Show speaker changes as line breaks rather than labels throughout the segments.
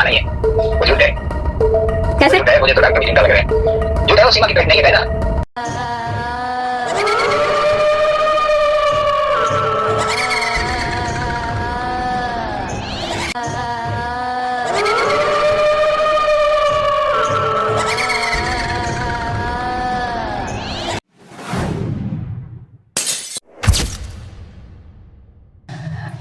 सीमा नहीं है, वो झूठ है।
कैसे?
झूठ है, मुझे तो डॉक्टर भी चिंता लग रहा है। झूठ है, वो सीमा की पेट नहीं है ना।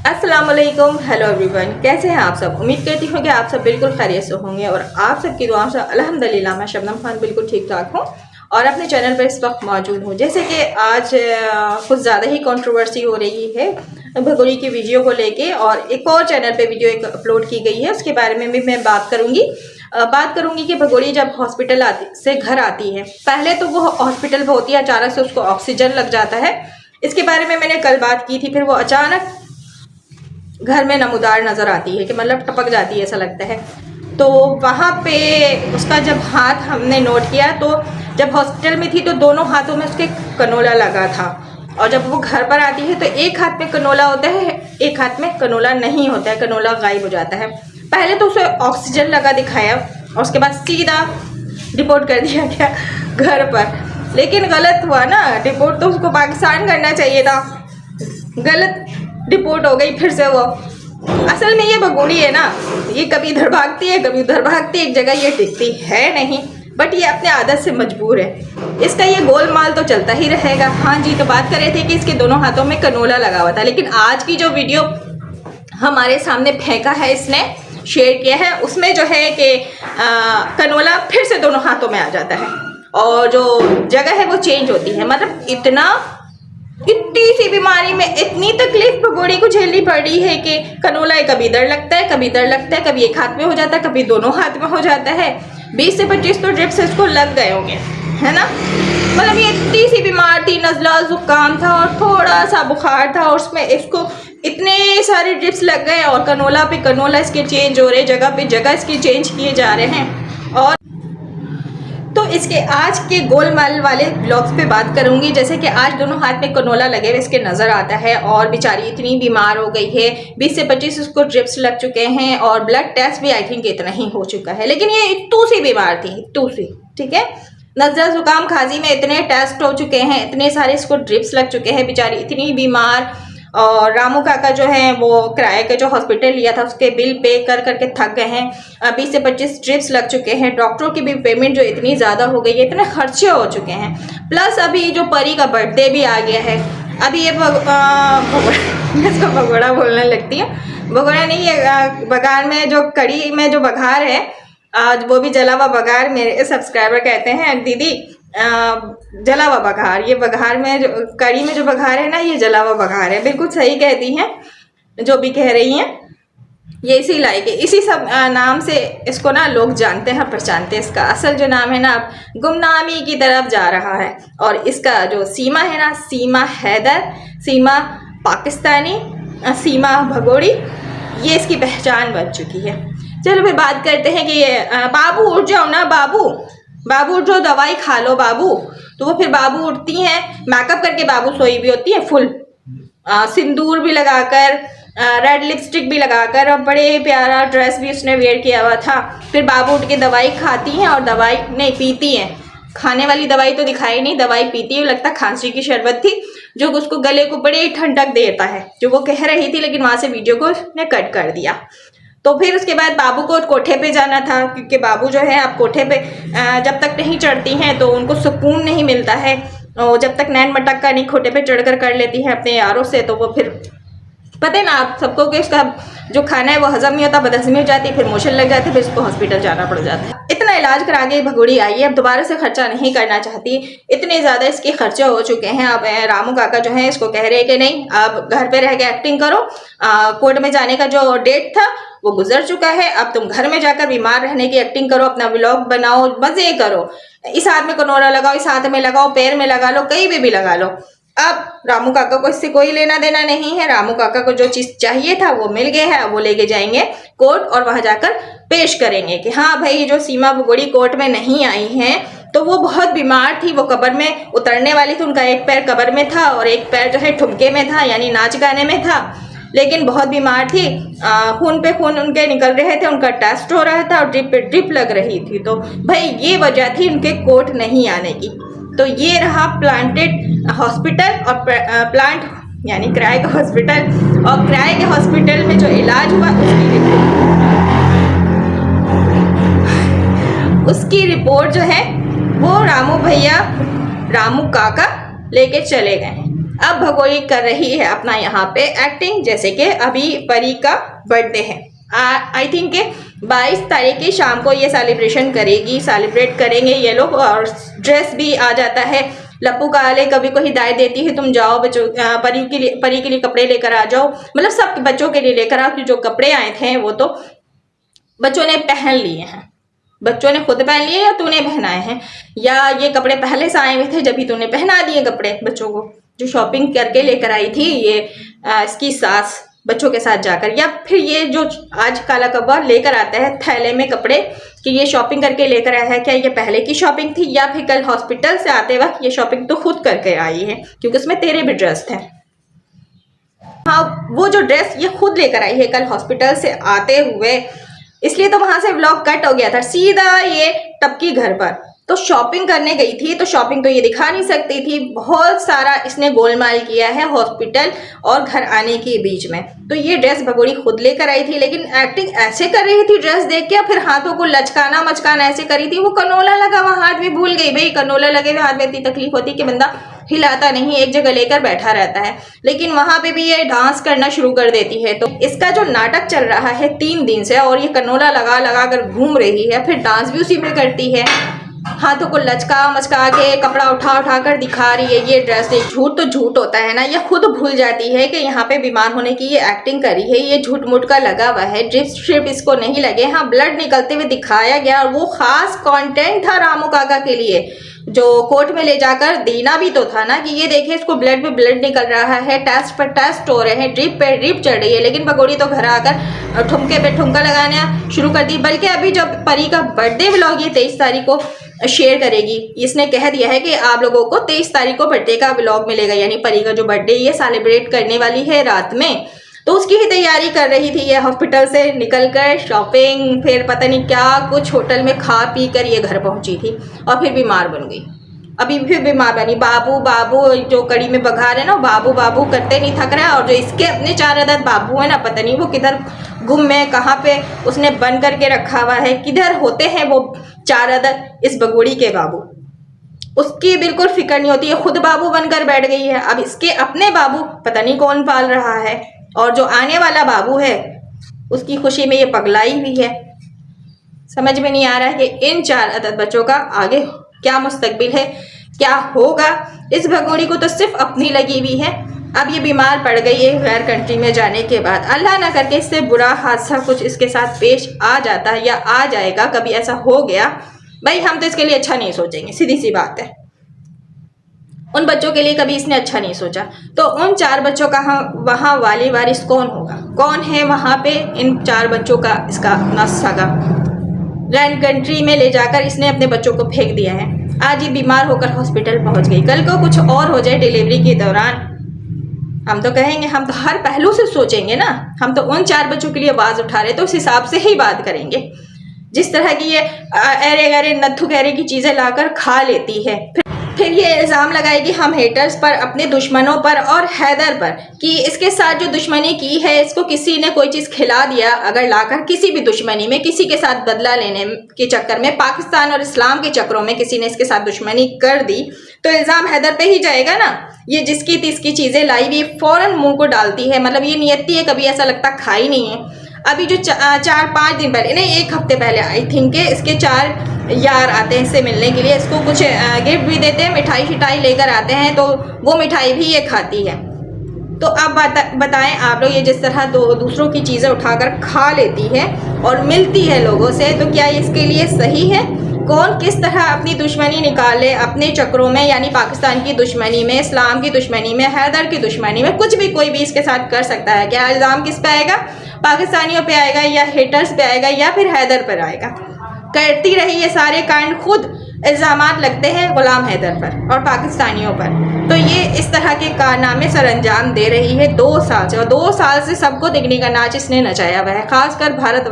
अस्सलामुअलैकुम, हेलो एवरीवन, कैसे हैं आप सब। उम्मीद करती हूँ कि आप सब बिल्कुल खैरियत से होंगे और आप सबकी दुआओं से अल्हम्दुलिल्लाह मैं शबनम खान बिल्कुल ठीक ठाक हूँ और अपने चैनल पर इस वक्त मौजूद हूँ। जैसे कि आज कुछ ज़्यादा ही कंट्रोवर्सी हो रही है भगोड़ी की वीडियो को लेके और एक और चैनल पे वीडियो एक अपलोड की गई है, उसके बारे में भी मैं बात करूँगी कि भगोड़ी जब हॉस्पिटल से घर आती है, पहले तो वो हॉस्पिटल में होती है, अचानक से उसको ऑक्सीजन लग जाता है। इसके बारे में मैंने कल बात की थी। फिर वो अचानक घर में नमूदार नज़र आती है कि मतलब टपक जाती है, ऐसा लगता है। तो वहाँ पे उसका जब हाथ हमने नोट किया तो जब हॉस्पिटल में थी तो दोनों हाथों में उसके कनोला लगा था और जब वो घर पर आती है तो एक हाथ में कनोला होता है, एक हाथ में कनोला नहीं होता है, कनोला गायब हो जाता है। पहले तो उसे ऑक्सीजन लगा दिखाया और उसके बाद सीधा रिपोर्ट कर दिया गया घर पर, लेकिन गलत हुआ ना। रिपोर्ट तो उसको पाकिस्तान करना चाहिए था, गलत रिपोर्ट हो गई फिर से। वो असल में ये भगोड़ी है ना, ये कभी इधर भागती है कभी उधर भागती है, एक जगह ये टिकती है नहीं, बट ये अपने आदत से मजबूर है। इसका ये गोलमाल तो चलता ही रहेगा। हाँ जी, तो बात कर रहे थे कि इसके दोनों हाथों में कनोला लगा हुआ था, लेकिन आज की जो वीडियो हमारे सामने फेंका है, इसने शेयर किया है, उसमें जो है कि कनोला फिर से दोनों हाथों में आ जाता है और जो जगह है वो चेंज होती है। मतलब इतनी सी बीमारी में इतनी तकलीफ भगोड़ी को झेलनी पड़ रही है कि कनोला कभी इधर लगता है कभी इधर लगता है, कभी एक हाथ में हो जाता है कभी दोनों हाथ में हो जाता है। 20 से 25 तो ड्रिप्स इसको लग गए होंगे, है ना। मतलब ये इतनी सी बीमार थी, नज़ला जुकाम था और थोड़ा सा बुखार था और उसमें इसको इतने सारे ड्रिप्स लग गए और कनोला पे कनोला इसके चेंज हो रहे, जगह पे जगह इसके चेंज किए जा रहे हैं। और तो इसके आज के गोलमाल वाले ब्लॉग्स पे बात करूंगी। जैसे कि आज दोनों हाथ में कनोला लगे हुए इसके नज़र आता है और बेचारी इतनी बीमार हो गई है, 20 से 25 उसको ड्रिप्स लग चुके हैं और ब्लड टेस्ट भी आई थिंक इतना ही हो चुका है, लेकिन ये इतू सी बीमार थी, इतू सी, ठीक है। नज़ला जुकाम खांसी में इतने टेस्ट हो चुके हैं, इतने सारे इसको ड्रिप्स लग चुके हैं, बेचारी इतनी बीमार। और रामू काका जो है वो किराए के जो हॉस्पिटल लिया था उसके बिल पे कर करके थक गए हैं। 20 से 25 ट्रिप्स लग चुके हैं, डॉक्टरों की भी पेमेंट जो इतनी ज़्यादा हो गई है, इतने खर्चे हो चुके हैं। प्लस अभी जो परी का बर्थडे भी आ गया है। अभी ये इसको भगोड़ा बोलने लगती है, भगोड़ा नहीं है, बघार में जो कड़ी में जो बघार है, आज वो भी जला हुआ बघार। मेरे सब्सक्राइबर कहते हैं दीदी जला हुआ बघार, ये बघार में जो कड़ी में जो बघार है ना, ये जला हुआ बघार है। बिल्कुल सही कहती हैं जो भी कह रही हैं, ये इसी लायक है, इसी सब नाम से इसको ना लोग जानते हैं, पहचानते हैं। इसका असल जो नाम है ना अब गुमनामी की तरफ जा रहा है और इसका जो सीमा है ना, सीमा हैदर, सीमा पाकिस्तानी, सीमा भगोड़ी, ये इसकी पहचान बन चुकी है। चलो फिर बात करते हैं कि ये बाबू उठ जाओ ना, बाबू उठ जाओ, दवाई खा लो बाबू। तो वो फिर बाबू उठती हैं, मेकअप करके बाबू सोई भी होती है, फुल सिंदूर भी लगाकर, रेड लिपस्टिक भी लगाकर और बड़े प्यारा ड्रेस भी उसने वेयर किया हुआ था। फिर बाबू उठ के दवाई खाती हैं और दवाई नहीं पीती हैं, खाने वाली दवाई तो दिखाई नहीं, दवाई पीती है। लगता खांसी की शरबत थी जो उसको गले को बड़े ठंडक देता है, जो वो कह रही थी, लेकिन वहां से वीडियो को उसने कट कर दिया। तो फिर उसके बाद बाबू को कोठे पे जाना था, क्योंकि बाबू जो है आप कोठे पे जब तक नहीं चढ़ती हैं तो उनको सुकून नहीं मिलता है, और जब तक नैन मटक्का नहीं कोठे पे चढ़कर कर लेती हैं अपने यारों से, तो वो फिर पता है ना आप सबको कि उसका जो खाना है वो हजम नहीं होता, बदहजमी हो जाती है, फिर मोशन लग जाती है, फिर उसको हॉस्पिटल जाना पड़ जाता है। इतना इलाज करा के भगोड़ी आई है, अब दोबारा से खर्चा नहीं करना चाहती, इतने ज़्यादा इसके खर्चे हो चुके हैं। अब रामू काका जो है इसको कह रहे हैं कि नहीं, अब घर पे रह के एक्टिंग करो, कोर्ट में जाने का जो डेट था वो गुजर चुका है, अब तुम घर में जाकर बीमार रहने की एक्टिंग करो, अपना व्लॉग बनाओ, मजे करो, इस हाथ में कनोरा लगाओ, इस हाथ में लगाओ, पैर में लगा लो, कहीं भी लगा लो। अब रामू काका को इससे कोई लेना देना नहीं है, रामू काका को जो चीज चाहिए था वो मिल गया है, वो लेके जाएंगे कोर्ट और वहां जाकर पेश करेंगे कि हाँ भाई जो सीमा भगोड़ी कोर्ट में नहीं आई हैं तो वो बहुत बीमार थी, वो कब्र में उतरने वाली थी, उनका एक पैर कब्र में था और एक पैर जो है ठुमके में था, यानी नाच गाने में था। लेकिन बहुत बीमार थी, खून पे खून उनके निकल रहे थे, उनका टेस्ट हो रहा था और ड्रिप पे ड्रिप लग रही थी। तो भाई ये वजह थी उनके कोर्ट नहीं आने की। तो ये रहा प्लांटेड हॉस्पिटल और प्लांट यानी किराए का हॉस्पिटल, और किराए के हॉस्पिटल में जो इलाज हुआ उसकी रिपोर्ट जो है वो रामू भैया, रामू काका लेके चले गए हैं। अब भगोरी कर रही है अपना यहाँ पे एक्टिंग, जैसे कि अभी परी का बर्थडे है, आई थिंक 22 तारीख की शाम को ये सेलिब्रेट करेंगे ये लोग। और ड्रेस भी आ जाता है, लप्पू काले कभी को हिदायत देती है तुम जाओ बच्चों परी के लिए कपड़े लेकर आ जाओ, मतलब सब बच्चों के लिए लेकर आओ, जो कपड़े आए थे वो तो बच्चों ने पहन लिए हैं, बच्चों ने खुद पहन लिए या तूने पहनाए हैं, या ये कपड़े पहले से आए हुए थे जब भी तूने पहना दिए कपड़े बच्चों को, जो शॉपिंग करके लेकर आई थी ये इसकी सास बच्चों के साथ जाकर, या फिर ये जो आज काला कब्बा लेकर आता है थैले में कपड़े कि ये शॉपिंग करके लेकर आया है, क्या ये पहले की शॉपिंग थी या फिर कल हॉस्पिटल से आते वक्त ये शॉपिंग तो खुद करके आई है, क्योंकि उसमें तेरे भी ड्रेस थे। हाँ, वो जो ड्रेस ये खुद लेकर आई है कल हॉस्पिटल से आते हुए, इसलिए तो वहां से व्लॉग कट हो गया था, सीधा ये टपकी घर पर। तो शॉपिंग करने गई थी, तो शॉपिंग तो ये दिखा नहीं सकती थी, बहुत सारा इसने गोलमाल किया है हॉस्पिटल और घर आने के बीच में। तो ये ड्रेस भगोड़ी खुद लेकर आई थी, लेकिन एक्टिंग ऐसे कर रही थी ड्रेस देख के, फिर हाथों को लचकाना मचकाना ऐसे करी थी, वो कनोला लगा हुआ हाथ में, भूल गई भाई कनोला लगे हुए हाथ में इतनी तकलीफ होती कि बंदा हिलाता नहीं, एक जगह लेकर बैठा रहता है, लेकिन वहां पे भी ये डांस करना शुरू कर देती है। तो इसका जो नाटक चल रहा है 3 दिन से, और ये कनोला लगा लगा कर घूम रही है, फिर डांस भी उसी में करती है, हाथों को लचका मचका के कपड़ा उठा उठा कर दिखा रही है। ये ड्रेस एक झूठ तो झूठ होता है ना, ये खुद भूल जाती है कि यहाँ पे बीमार होने की ये एक्टिंग करी है, ये झूठ मूठ का लगा हुआ है, ड्रिप स्ट्रिप इसको नहीं लगे। हाँ, ब्लड निकलते हुए दिखाया गया, और वो खास कंटेंट था रामू काका के लिए, जो कोर्ट में ले जाकर देना भी तो था ना, कि ये देखे इसको ब्लड पे ब्लड निकल रहा है, टेस्ट पर टेस्ट हो रहे हैं, ड्रिप पे ड्रिप चढ़ रही है, लेकिन भगोड़ी तो घर आकर ठुमके पे ठुमका लगाना शुरू कर दी। बल्कि अभी जब परी का बर्थडे व्लॉग ये 23 तारीख को शेयर करेगी, इसने कह दिया है कि आप लोगों को 23 तारीख को बर्थडे का व्लॉग मिलेगा, यानी परी का जो बर्थडे ये सेलिब्रेट करने वाली है रात में, तो उसकी ही तैयारी कर रही थी ये हॉस्पिटल से निकलकर, शॉपिंग, फिर पता नहीं क्या कुछ होटल में खा पी कर ये घर पहुंची थी, और फिर बीमार बन गई। अभी फिर बीमार बनी, बाबू बाबू जो कड़ी में बघार है ना, बाबू बाबू करते नहीं थक रहा है, और जो इसके अपने 4 अदद बाबू है ना, पता नहीं वो किधर गुम में, कहाँ पे उसने बंद करके रखा हुआ है, किधर होते हैं वो 4 अदद इस बगोड़ी के बाबू, उसकी बिल्कुल फिक्र नहीं होती है, खुद बाबू बनकर बैठ गई है। अब इसके अपने बाबू पता नहीं कौन पाल रहा है, और जो आने वाला बाबू है उसकी खुशी में ये पगलाई हुई है। समझ में नहीं आ रहा है कि इन 4 अदद बच्चों का आगे क्या मुस्तकबिल है, क्या होगा। इस भगोड़ी को तो सिर्फ अपनी लगी हुई है। अब ये बीमार पड़ गई है गैर कंट्री में जाने के बाद, अल्लाह ना करके इससे बुरा हादसा कुछ इसके साथ पेश आ जाता है या आ जाएगा, कभी ऐसा हो गया भाई, हम तो इसके लिए अच्छा नहीं सोचेंगे, सीधी सी बात है। उन बच्चों के लिए कभी इसने अच्छा नहीं सोचा, तो उन 4 बच्चों का वहाँ वाली वारिस कौन होगा, कौन है वहाँ पे इन 4 बच्चों का इसका नस्सा ग्रैंड कंट्री में ले जाकर इसने अपने बच्चों को फेंक दिया है। आज ये बीमार होकर हॉस्पिटल पहुंच गई, कल को कुछ और हो जाए डिलीवरी के दौरान, हम तो कहेंगे, हम तो हर पहलू से सोचेंगे ना, हम तो उन 4 बच्चों के लिए आवाज उठा रहे तो उस हिसाब से ही बात करेंगे। जिस तरह की ये अरे अरे नत्थु गहरे की चीजें लाकर खा लेती है, फिर ये इल्ज़ाम लगाएगी हम हेटर्स पर, अपने दुश्मनों पर और हैदर पर, कि इसके साथ जो दुश्मनी की है इसको किसी ने कोई चीज़ खिला दिया, अगर लाकर किसी भी दुश्मनी में किसी के साथ बदला लेने के चक्कर में, पाकिस्तान और इस्लाम के चक्रों में किसी ने इसके साथ दुश्मनी कर दी, तो इल्ज़ाम हैदर पे ही जाएगा ना। ये जिसकी तिसकी चीज़ें लाई हुई फ़ौरन मुंह को डालती है, मतलब ये नियति है, कभी ऐसा लगता खाई नहीं है। अभी जो 4-5 दिन पहले, नहीं 1 हफ्ते पहले आई थिंक इसके 4 यार आते हैं इससे मिलने के लिए, इसको कुछ गिफ्ट भी देते हैं, मिठाई शिठाई लेकर आते हैं, तो वो मिठाई भी ये खाती है। तो अब बताएं आप लोग, ये जिस तरह दूसरों की चीज़ें उठाकर खा लेती है और मिलती है लोगों से, तो क्या इसके लिए सही है? कौन किस तरह अपनी दुश्मनी निकाले अपने चक्रों में, यानी पाकिस्तान की दुश्मनी में, इस्लाम की दुश्मनी में, हैदर की दुश्मनी में, कुछ भी कोई भी इसके साथ कर सकता है। क्या इल्ज़ाम किस पे आएगा? पाकिस्तानियों पे आएगा, या हेटर्स पे आएगा, या फिर हैदर पर आएगा? करती रही ये सारे कांड खुद, इल्ज़ामात लगते हैं गुलाम हैदर पर और पाकिस्तानियों पर। तो ये इस तरह के कारनामे सर अंजाम दे रही है 2 साल से, और 2 साल से सबको दिखने का नाच इसने नचाया हुआ है। खासकर भारत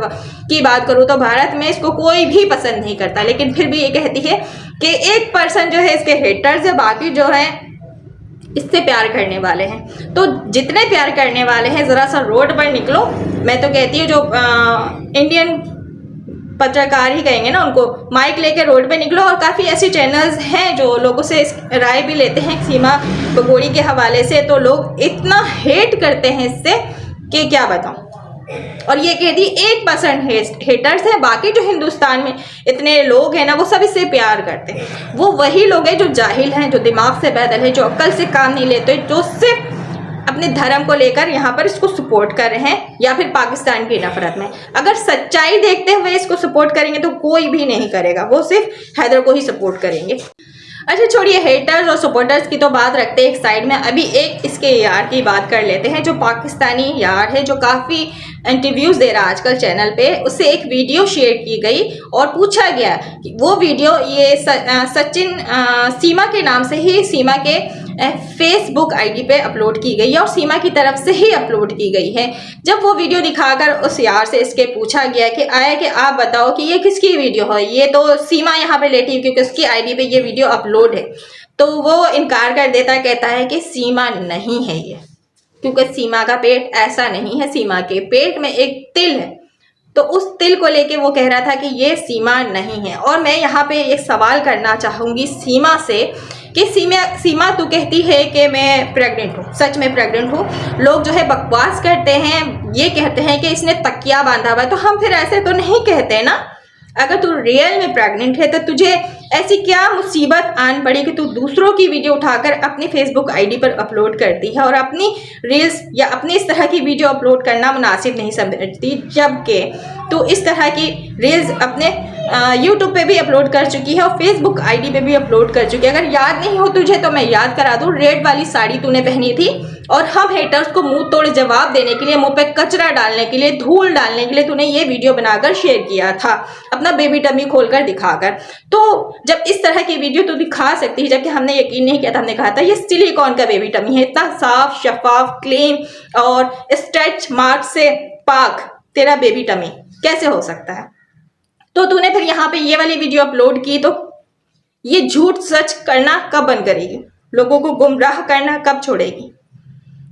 की बात करूँ तो भारत में इसको कोई भी पसंद नहीं करता, लेकिन फिर भी ये कहती है कि 1% जो है इसके हेटर्स है, बाकी जो है इससे प्यार करने वाले हैं। तो जितने प्यार करने वाले हैं ज़रा सा रोड पर निकलो। मैं तो कहती हूँ जो इंडियन पत्रकार ही कहेंगे ना, उनको माइक लेके रोड पे निकलो। और काफ़ी ऐसे चैनल्स हैं जो लोगों से राय भी लेते हैं सीमा बगोड़ी के हवाले से, तो लोग इतना हेट करते हैं इससे कि क्या बताऊँ। और ये कहती 1% हेटर्स है, बाकी जो हिंदुस्तान में इतने लोग हैं ना वो सब इससे प्यार करते हैं। वो वही लोग हैं जो जाहिल हैं, जो दिमाग से पैदल है, जो अक्ल से काम नहीं लेते, जो सिर्फ अपने धर्म को लेकर यहाँ पर इसको सपोर्ट कर रहे हैं या फिर पाकिस्तान की नफरत में। अगर सच्चाई देखते हुए इसको सपोर्ट करेंगे तो कोई भी नहीं करेगा, वो सिर्फ हैदर को ही सपोर्ट करेंगे। अच्छा छोड़िए हेटर्स और सपोर्टर्स की तो बात रखते हैं एक साइड में, अभी एक इसके यार की बात कर लेते हैं, जो पाकिस्तानी यार है, जो काफ़ी इंटरव्यूज़ दे रहा है आजकल चैनल पे। उससे एक वीडियो शेयर की गई और पूछा गया कि वो वीडियो ये सचिन सीमा के नाम से ही सीमा के फेसबुक आईडी पे अपलोड की गई है और सीमा की तरफ से ही अपलोड की गई है। जब वो वीडियो दिखाकर उस यार से इसके पूछा गया कि आप बताओ कि ये किसकी वीडियो है, ये तो सीमा यहाँ पे लेटी है क्योंकि उसकी आईडी पे ये वीडियो अपलोड है। तो वो इनकार कर देता, कहता है कि सीमा नहीं है ये, क्योंकि सीमा का पेट ऐसा नहीं है, सीमा के पेट में एक तिल है। तो उस तिल को लेके वो कह रहा था कि ये सीमा नहीं है। और मैं यहाँ पे एक सवाल करना चाहूँगी सीमा से कि सीमा तू कहती है कि मैं प्रेग्नेंट हूँ, सच में प्रेग्नेंट हूँ। लोग जो है बकवास करते हैं, ये कहते हैं कि इसने तकिया बांधा हुआ है, तो हम फिर ऐसे तो नहीं कहते ना। अगर तू रियल में प्रेग्नेंट है तो तुझे ऐसी क्या मुसीबत आन पड़ी कि तू दूसरों की वीडियो उठाकर अपनी फेसबुक आईडी पर अपलोड करती है और अपनी रील्स या अपनी इस तरह की वीडियो अपलोड करना मुनासिब नहीं समझती, जबकि तू इस तरह की रील्स अपने यूट्यूब पे भी अपलोड कर चुकी है और फेसबुक आईडी पे भी अपलोड कर चुकी है। अगर याद नहीं हो तुझे तो मैं याद करा दूँ, रेड वाली साड़ी तूने पहनी थी और हम हेटर्स को मुंह तोड़ जवाब देने के लिए, मुंह पे कचरा डालने के लिए, धूल डालने के लिए तूने ये वीडियो बनाकर शेयर किया था, अपना बेबी टमी खोलकर दिखाकर। तो जब इस तरह की वीडियो तू दिखा सकती है, जबकि हमने यकीन नहीं किया था, हमने कहा था ये सिलिकॉन का बेबी टमी है, इतना साफ शफाफ क्लीन और स्ट्रेच मार्क से पाक तेरा बेबी टमी कैसे हो सकता है। तो तूने फिर यहाँ पे ये वाली वीडियो अपलोड की, तो ये झूठ सच करना कब बंद करेगी, लोगों को गुमराह करना कब छोड़ेगी।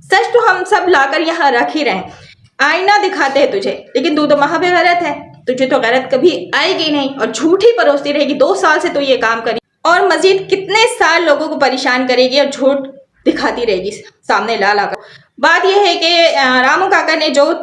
सच तो हम सब लाकर यहाँ रख ही रहे हैं, आईना दिखाते हैं तुझे, लेकिन तू तो वहां पे गलत है, तुझे तो गलत कभी आएगी नहीं और झूठ ही परोसती रहेगी। 2 साल से तो ये काम करी और मजीद कितने साल लोगों को परेशान करेगी और झूठ दिखाती रहेगी सामने ला कर। बात यह है कि रामू काका ने जो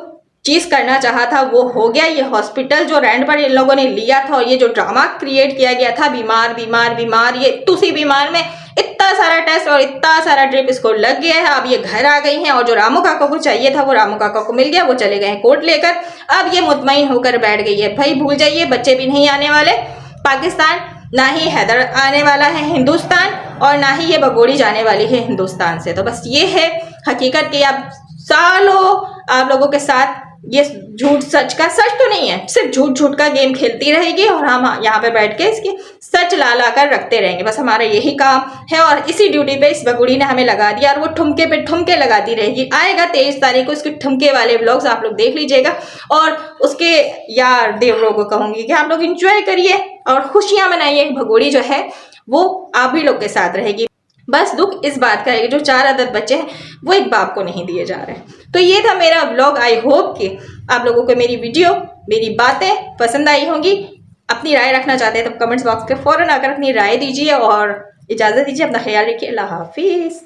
चीज़ करना चाहा था वो हो गया। ये हॉस्पिटल जो रेंट पर इन लोगों ने लिया था और ये जो ड्रामा क्रिएट किया गया था, बीमार बीमार बीमार, ये तुसी बीमार में इतना सारा टेस्ट और इतना सारा ड्रिप इसको लग गया है। अब ये घर आ गई हैं और जो रामू काका को चाहिए था वो रामू काका को मिल गया, वो चले गए हैं कोर्ट लेकर। अब ये मुतमईन होकर बैठ गई है, भाई भूल जाइए बच्चे भी नहीं आने वाले पाकिस्तान, ना ही हैदर आने वाला है हिंदुस्तान और ना ही ये बगोड़ी जाने वाली है हिंदुस्तान से। तो बस ये है हकीकत कि अब सालों आप लोगों के साथ ये झूठ सच का, सच तो नहीं है, सिर्फ झूठ झूठ का गेम खेलती रहेगी और हम यहाँ पे बैठ के इसकी सच ला ला कर रखते रहेंगे। बस हमारा यही काम है और इसी ड्यूटी पे इस बगुड़ी ने हमें लगा दिया और वो ठुमके पे ठुमके लगाती रहेगी। आएगा 23 तारीख को इसके ठुमके वाले व्लॉग्स आप लोग देख लीजिएगा और उसके यार देवरों को कहूँगी कि आप लोग इंजॉय करिए और खुशियाँ मनाइए। भगोड़ी जो है वो आप भी लोग के साथ रहेगी। बस दुख इस बात का है कि जो 4 अदद बच्चे हैं वो एक बाप को नहीं दिए जा रहे हैं। तो ये था मेरा व्लॉग। आई होप कि आप लोगों को मेरी वीडियो, मेरी बातें पसंद आई होंगी। अपनी राय रखना चाहते हैं तो कमेंट्स बॉक्स के फौरन आकर अपनी राय दीजिए और इजाज़त दीजिए। अपना ख्याल रखिए। अल्लाह हाफिज़।